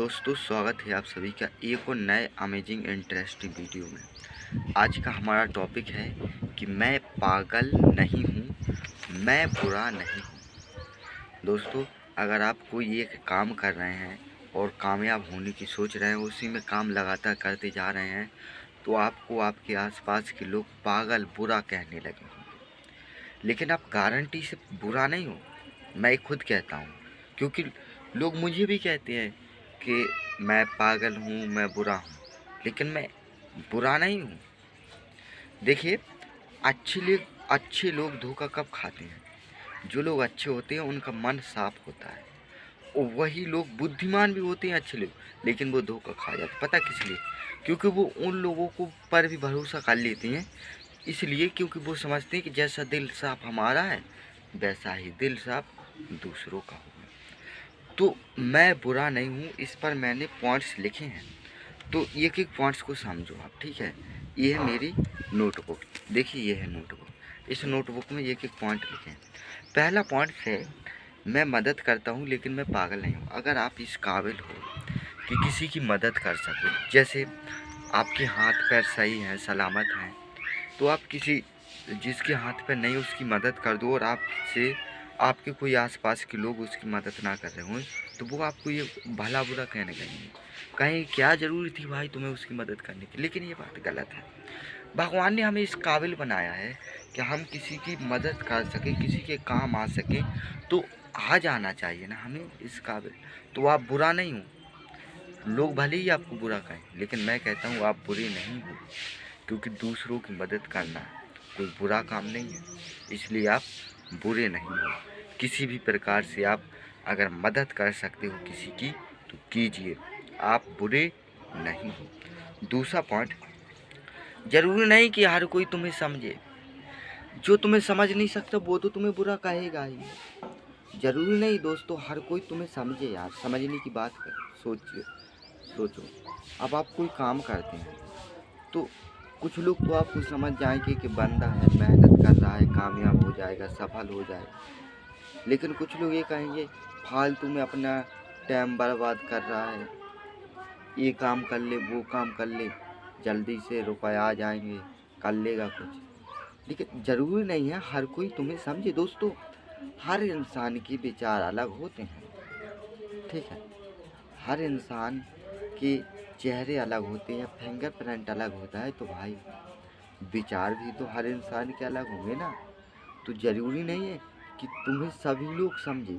दोस्तों, स्वागत है आप सभी का एक और नए अमेजिंग इंटरेस्टिंग वीडियो में। आज का हमारा टॉपिक है कि मैं पागल नहीं हूँ, मैं बुरा नहीं हूँ। दोस्तों, अगर आप कोई एक काम कर रहे हैं और कामयाब होने की सोच रहे हैं, उसी में काम लगातार करते जा रहे हैं, तो आपको आपके आसपास के लोग पागल बुरा कहने लगे होंगे। लेकिन आप गारंटी से बुरा नहीं हो, मैं खुद कहता हूँ, क्योंकि लोग मुझे भी कहते हैं कि मैं पागल हूँ, मैं बुरा हूँ, लेकिन मैं बुरा नहीं हूँ। देखिए, अच्छे लोग धोखा कब खाते हैं? जो लोग अच्छे होते हैं उनका मन साफ होता है, और वही लोग बुद्धिमान भी होते हैं अच्छे लोग, लेकिन वो धोखा खा जाते। पता किस लिए? क्योंकि वो उन लोगों को पर भी भरोसा कर लेते हैं, इसलिए क्योंकि वो समझते हैं कि जैसा दिल साफ हमारा है, वैसा ही दिल साफ दूसरों का होगा। तो मैं बुरा नहीं हूँ, इस पर मैंने पॉइंट्स लिखे हैं, तो एक एक पॉइंट्स को समझो आप, ठीक है। ये है मेरी नोटबुक, देखिए ये है नोटबुक। इस नोटबुक में एक एक पॉइंट लिखे हैं। पहला पॉइंट है, मैं मदद करता हूँ लेकिन मैं पागल नहीं हूँ। अगर आप इस काबिल हो कि किसी की मदद कर सको, जैसे आपके हाथ पैर सही हैं, सलामत हैं, तो आप किसी जिसके हाथ पैर नहीं उसकी मदद कर दो, और आपसे आपके कोई आसपास के लोग उसकी मदद ना कर रहे हों, तो वो आपको ये भला बुरा कहने लगेंगे, कहीं क्या ज़रूरी थी भाई तुम्हें उसकी मदद करने की। लेकिन ये बात गलत है। भगवान ने हमें इस काबिल बनाया है कि हम किसी की मदद कर सकें, किसी के काम आ सकें, तो आ जाना चाहिए ना हमें इस काबिल। तो आप बुरा नहीं हो, लोग भले ही आपको बुरा कहें, लेकिन मैं कहता हूँ आप बुरे नहीं हो, क्योंकि दूसरों की मदद करना कोई बुरा काम नहीं है, इसलिए आप बुरे नहीं हो। किसी भी प्रकार से आप अगर मदद कर सकते हो किसी की तो कीजिए, आप बुरे नहीं हो। दूसरा पॉइंट, ज़रूरी नहीं कि हर कोई तुम्हें समझे। जो तुम्हें समझ नहीं सकता वो तो तुम्हें बुरा कहेगा ही। ज़रूरी नहीं दोस्तों हर कोई तुम्हें समझे। यार, समझने की बात कर, सोचो। अब आप कोई काम करते हैं तो कुछ लोग तो आपको समझ जाएंगे कि बंदा है, मेहनत कर रहा है, कामयाब हो जाएगा, सफल हो जाएगा। लेकिन कुछ लोग ये कहेंगे फालतू में अपना टाइम बर्बाद कर रहा है, ये काम कर ले, वो काम कर ले, जल्दी से रुपया आ जाएंगे, कर लेगा कुछ। लेकिन ज़रूरी नहीं है हर कोई तुम्हें समझे। दोस्तों, हर इंसान के विचार अलग होते हैं, ठीक है। हर इंसान के चेहरे अलग होते हैं, फिंगरप्रिंट अलग होता है, तो भाई विचार भी तो हर इंसान के अलग होंगे ना। तो ज़रूरी नहीं है कि तुम्हें सभी लोग समझे।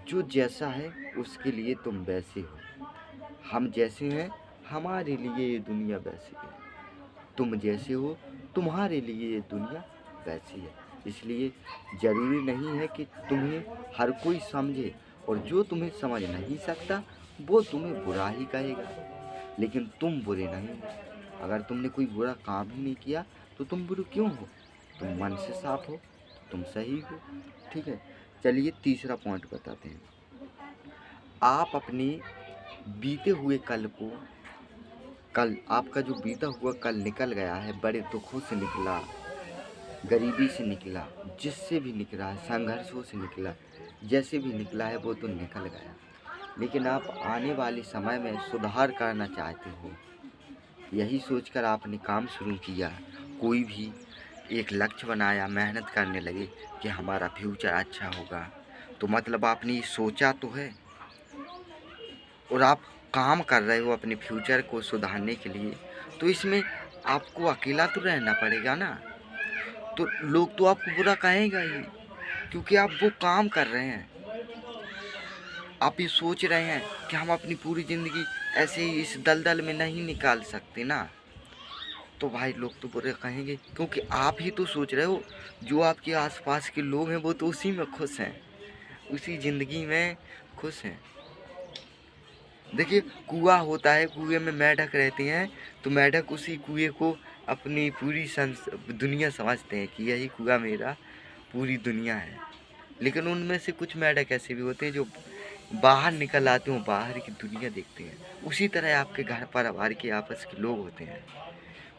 जो जैसा है उसके लिए तुम वैसे हो, हम जैसे हैं हमारे लिए ये दुनिया वैसी है, तुम जैसे हो तुम्हारे लिए ये दुनिया वैसी है। इसलिए ज़रूरी नहीं है कि तुम्हें हर कोई समझे, और जो तुम्हें समझ नहीं सकता वो तुम्हें बुरा ही कहेगा, लेकिन तुम बुरे नहीं हो। अगर तुमने कोई बुरा काम ही नहीं किया तो तुम बुरे क्यों हो? तुम मन से साफ हो, तुम सही हो, ठीक है। चलिए तीसरा पॉइंट बताते हैं। आप अपने बीते हुए कल आपका जो बीता हुआ कल निकल गया है, बड़े दुखों से निकला, गरीबी से निकला, जिससे भी निकला है, संघर्षों से निकला, जैसे भी निकला है वो तो निकल गया। लेकिन आप आने वाले समय में सुधार करना चाहते हो, यही सोचकर आपने काम शुरू किया, कोई भी एक लक्ष्य बनाया, मेहनत करने लगे कि हमारा फ्यूचर अच्छा होगा, तो मतलब आपने ये सोचा तो है, और आप काम कर रहे हो अपने फ्यूचर को सुधारने के लिए, तो इसमें आपको अकेला तो रहना पड़ेगा ना। तो लोग तो आपको बुरा कहेगा ही, क्योंकि आप वो काम कर रहे हैं। आप ये सोच रहे हैं कि हम अपनी पूरी ज़िंदगी ऐसे ही इस दलदल में नहीं निकाल सकते ना, तो भाई लोग तो बुरे कहेंगे, क्योंकि आप ही तो सोच रहे हो। जो आपके आसपास के लोग हैं वो तो उसी में खुश हैं, उसी ज़िंदगी में खुश हैं। देखिए, कुआं होता है, कुएं में मेंढक रहते हैं, तो मेंढक उसी कुएं को अपनी पूरी दुनिया समझते हैं कि यही कुआं मेरा पूरी दुनिया है। लेकिन उनमें से कुछ मेंढक ऐसे भी होते हैं जो बाहर निकल आते हैं, बाहर की दुनिया देखते हैं। उसी तरह आपके घर परिवार के आपस के लोग होते हैं,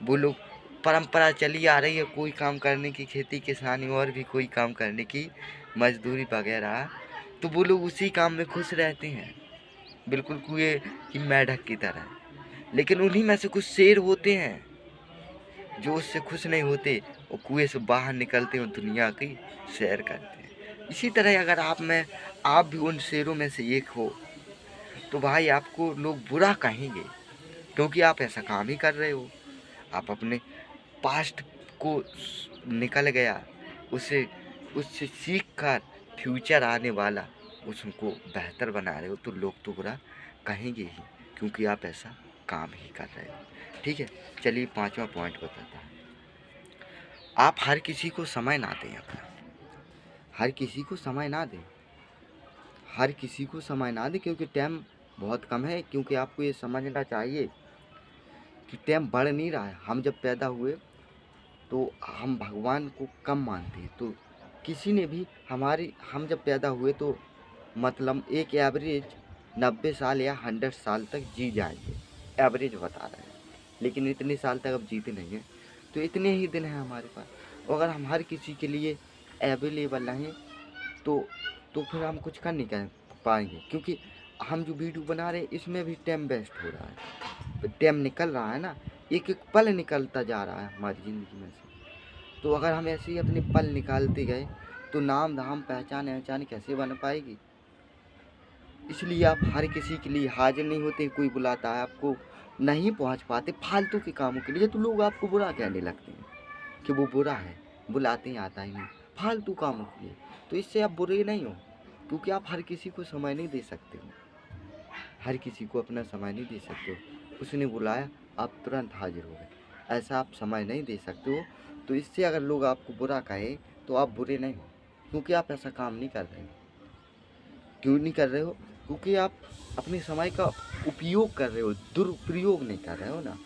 वो लोग परंपरा चली आ रही है कोई काम करने की, खेती किसानी और भी कोई काम करने की, मजदूरी वगैरह, तो वो लोग उसी काम में खुश रहते हैं। बिल्कुल कुएं की मेंढक की तरह। लेकिन उन्हीं में से कुछ शेर होते हैं जो उससे खुश नहीं होते और कुएं से बाहर निकलते हैं और दुनिया की सैर करते हैं। इसी तरह अगर आप भी उन शेरों में से एक हो तो भाई आपको लोग बुरा कहेंगे, क्योंकि आप ऐसा काम ही कर रहे हो। आप अपने पास्ट को निकल गया, उसे उससे सीख कर फ्यूचर आने वाला उसको बेहतर बना रहे हो, तो लोग तो बुरा कहेंगे ही, क्योंकि आप ऐसा काम ही कर रहे हो। ठीक है, चलिए 5वां पॉइंट बताता हूँ। आप हर किसी को समय ना दें अपना। हर किसी को समय ना दें। हर किसी को समय ना दें, क्योंकि टाइम बहुत कम है। क्योंकि आपको ये समझना चाहिए कि टाइम बढ़ नहीं रहा है। हम जब पैदा हुए तो हम भगवान को कम मानते हैं, तो किसी ने भी हम जब पैदा हुए तो मतलब एक एवरेज 90 साल या 100 साल तक जी जाएंगे, एवरेज बता रहे हैं। लेकिन इतने साल तक अब जीते नहीं हैं, तो इतने ही दिन हैं हमारे पास। और अगर हम हर किसी के लिए अवेलेबल रहें तो फिर हम कुछ कर नहीं कर पाएंगे, क्योंकि हम जो वीडियो बना रहे हैं इसमें भी टाइम वेस्ट हो रहा है, टाइम निकल रहा है ना, एक एक पल निकलता जा रहा है हमारी ज़िंदगी में से। तो अगर हम ऐसे ही अपने पल निकालते गए तो नाम धाम पहचान अहचान कैसे बन पाएगी। इसलिए आप हर किसी के लिए हाजिर नहीं होते। कोई बुलाता है आपको नहीं पहुंच पाते फालतू के कामों के लिए, तो लोग आपको बुरा कहने लगते हैं कि वो बुरा है, बुलाते ही आता ही नहीं, फालतू कामों के लिए। तो इससे आप बुरे नहीं हो, क्योंकि आप हर किसी को समय नहीं दे सकते हो। हर किसी को अपना समय नहीं दे सकते हो। उसने बुलाया, आप तुरंत हाजिर हो गए, ऐसा आप समय नहीं दे सकते हो। तो इससे अगर लोग आपको बुरा कहें तो आप बुरे नहीं हो, क्योंकि आप ऐसा काम नहीं कर रहे हो। क्यों नहीं कर रहे हो? क्योंकि आप अपने समय का उपयोग कर रहे हो, दुरुपयोग नहीं कर रहे हो ना।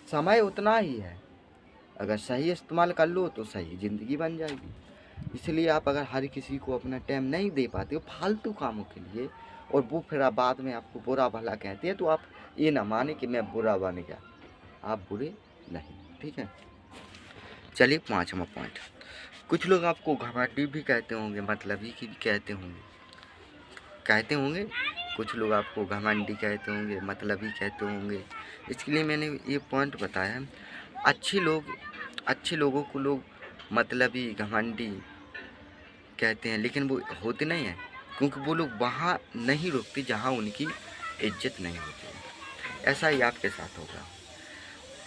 समय उतना ही है, अगर सही इस्तेमाल कर लो तो सही ज़िंदगी बन जाएगी। इसलिए आप अगर हर किसी को अपना टाइम नहीं दे पाते हो फालतू कामों के लिए, और वो फिर आप बाद में आपको बुरा भला कहते हैं, तो आप ये ना माने कि मैं बुरा बन गया। आप बुरे नहीं, ठीक है। चलिए 5वां पॉइंट। कुछ लोग आपको घमंडी भी कहते होंगे, मतलबी की भी कहते होंगे। कुछ लोग आपको घमंडी कहते होंगे, मतलबी कहते होंगे। इसके लिए मैंने ये पॉइंट बताया है। अच्छे लोगों को लोग मतलबी घमंडी कहते हैं, लेकिन वो होते नहीं हैं, क्योंकि वो लोग वहाँ नहीं रुकते जहाँ उनकी इज्जत नहीं होती है। ऐसा ही आपके साथ होगा।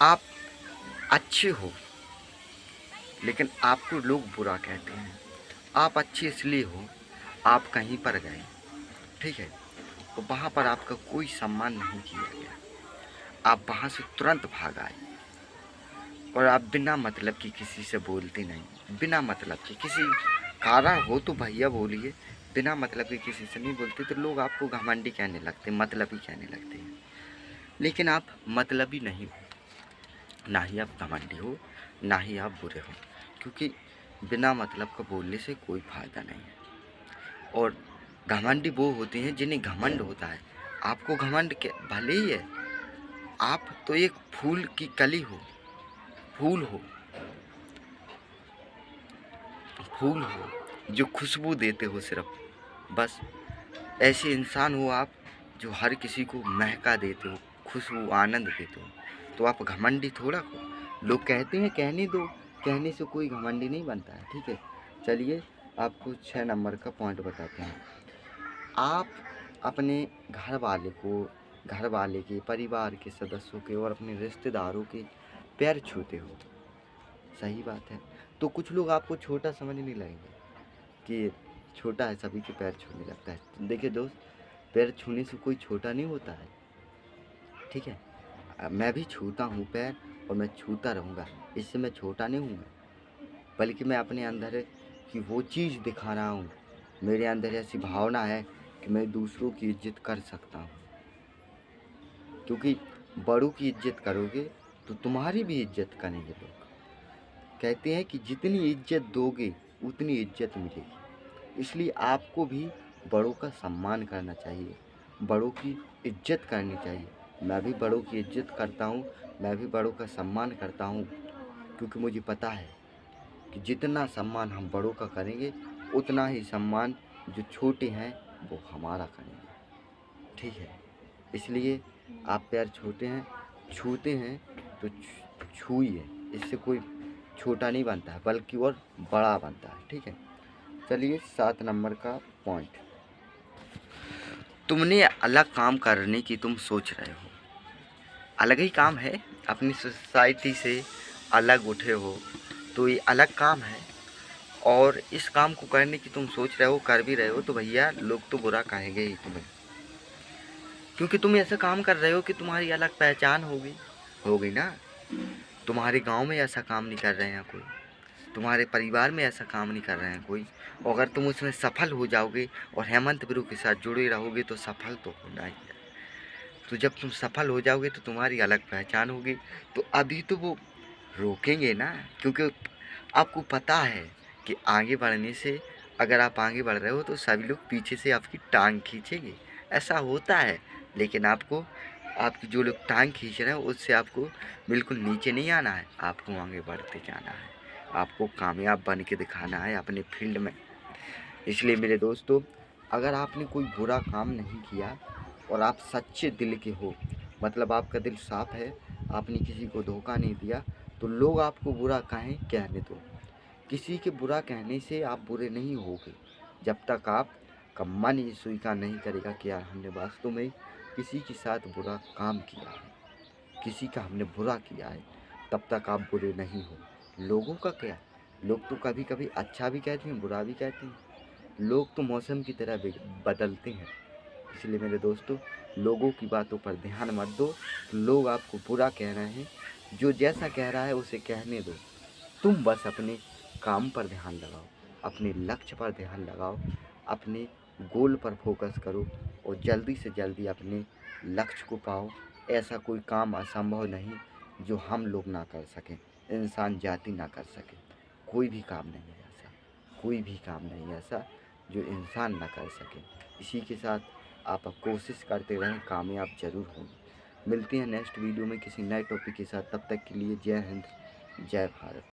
आप अच्छे हो लेकिन आपको लोग बुरा कहते हैं। आप अच्छे इसलिए हो, आप कहीं पर गए, ठीक है, तो वहाँ पर आपका कोई सम्मान नहीं किया गया, आप वहाँ से तुरंत भाग आए, और आप बिना मतलब की किसी से बोलते नहीं। बिना मतलब के किसी कारण हो तो भैया बोलिए, बिना मतलब के किसी से नहीं बोलते, तो लोग आपको घमंडी कहने लगते, मतलबी कहने लगते हैं। लेकिन आप मतलबी नहीं हो, ना ही आप घमंडी हो, ना ही आप बुरे हो, क्योंकि बिना मतलब का बोलने से कोई फ़ायदा नहीं है। और घमंडी वो होते हैं जिन्हें घमंड होता है। आपको घमंड के भले ही है, आप तो एक फूल की कली हो, फूल हो, फूल हो जो खुशबू देते हो सिर्फ, बस ऐसे इंसान हो आप, जो हर किसी को महका देते हो, खुशबू आनंद देते हो। तो आप घमंडी थोड़ा हो। लोग कहते हैं कहने दो, कहने से कोई घमंडी नहीं बनता है, ठीक है। चलिए आपको 6 नंबर का पॉइंट बताते हैं। आप अपने घर वाले के, परिवार के सदस्यों के और अपने रिश्तेदारों के पैर छूते हो, सही बात है। तो कुछ लोग आपको छोटा समझने लगेंगे कि छोटा है, सभी के पैर छूने लगता है। तो देखिए दोस्त, पैर छूने से कोई छोटा नहीं होता है, ठीक है। मैं भी छूता हूँ पैर, और मैं छूता रहूँगा, इससे मैं छोटा नहीं हूँ, बल्कि मैं अपने अंदर की वो चीज़ दिखा रहा हूँ। मेरे अंदर ऐसी भावना है कि मैं दूसरों की इज्जत कर सकता हूँ, क्योंकि बड़ों की इज्जत करोगे तो तुम्हारी भी इज्जत करेंगे लोग। कहते हैं कि जितनी इज्जत दोगे उतनी इज्जत मिलेगी। इसलिए आपको भी बड़ों का सम्मान करना चाहिए, बड़ों की इज्जत करनी चाहिए। मैं भी बड़ों की इज्जत करता हूँ, मैं भी बड़ों का सम्मान करता हूँ, क्योंकि मुझे पता है कि जितना सम्मान हम बड़ों का करेंगे, उतना ही सम्मान जो छोटे हैं वो हमारा करेंगे। ठीक है। इसलिए आप पैर छूते हैं तो छूइए, इससे कोई छोटा नहीं बनता है बल्कि और बड़ा बनता है, ठीक है। चलिए 7 नंबर का पॉइंट, तुमने अलग काम करने की तुम सोच रहे हो। अलग ही काम है, अपनी सोसाइटी से अलग उठे हो तो ये अलग काम है। और इस काम को करने की तुम सोच रहे हो, कर भी रहे हो, तो भैया लोग तो बुरा कहेंगे ही तुम्हें, क्योंकि तुम ऐसा काम कर रहे हो कि तुम्हारी अलग पहचान होगी ना। तुम्हारे गांव में ऐसा काम नहीं कर रहे हैं कोई, तुम्हारे परिवार में ऐसा काम नहीं कर रहे हैं कोई। और अगर तुम उसमें सफल हो जाओगे और हेमंत ब्रू के साथ जुड़े रहोगे तो सफल तो होना ही है। तो जब तुम सफल हो जाओगे तो तुम्हारी अलग पहचान होगी। तो अभी तो वो रोकेंगे ना, क्योंकि आपको पता है कि आगे बढ़ने से, अगर आप आगे बढ़ रहे हो तो सभी लोग पीछे से आपकी टांग खींचेंगे, ऐसा होता है। लेकिन आपको, आपकी जो लोग टांग खींच रहे हैं उससे आपको बिल्कुल नीचे नहीं आना है, आपको आगे बढ़ते जाना है, आपको कामयाब बन के दिखाना है अपने फील्ड में। इसलिए मेरे दोस्तों, अगर आपने कोई बुरा काम नहीं किया और आप सच्चे दिल के हो, मतलब आपका दिल साफ है, आपने किसी को धोखा नहीं दिया, तो लोग आपको बुरा कहें कहने दो। किसी के बुरा कहने से आप बुरे नहीं होगे जब तक आपका मन ये स्वीकार नहीं करेगा कि यार हमने वास्तव में किसी के साथ बुरा काम किया है, किसी का हमने बुरा किया है, तब तक आप बुरे नहीं हो। लोगों का क्या, लोग तो कभी कभी अच्छा भी कहते हैं, बुरा भी कहते हैं। लोग तो मौसम की तरह बदलते हैं। इसलिए मेरे दोस्तों, लोगों की बातों पर ध्यान मत दो। लोग आपको बुरा कह रहे हैं, जो जैसा कह रहा है उसे कहने दो। तुम बस अपने काम पर ध्यान लगाओ, अपने लक्ष्य पर ध्यान लगाओ, अपने गोल पर फोकस करो और जल्दी से जल्दी अपने लक्ष्य को पाओ। ऐसा कोई काम असंभव नहीं जो हम लोग ना कर सकें, इंसान जाति ना कर सके। कोई भी काम नहीं है ऐसा, कोई भी काम नहीं है ऐसा जो इंसान ना कर सके। इसी के साथ आप कोशिश करते रहें, कामयाब ज़रूर होंगे। मिलते हैं नेक्स्ट वीडियो में किसी नए टॉपिक के साथ, तब तक के लिए जय हिंद, जय भारत।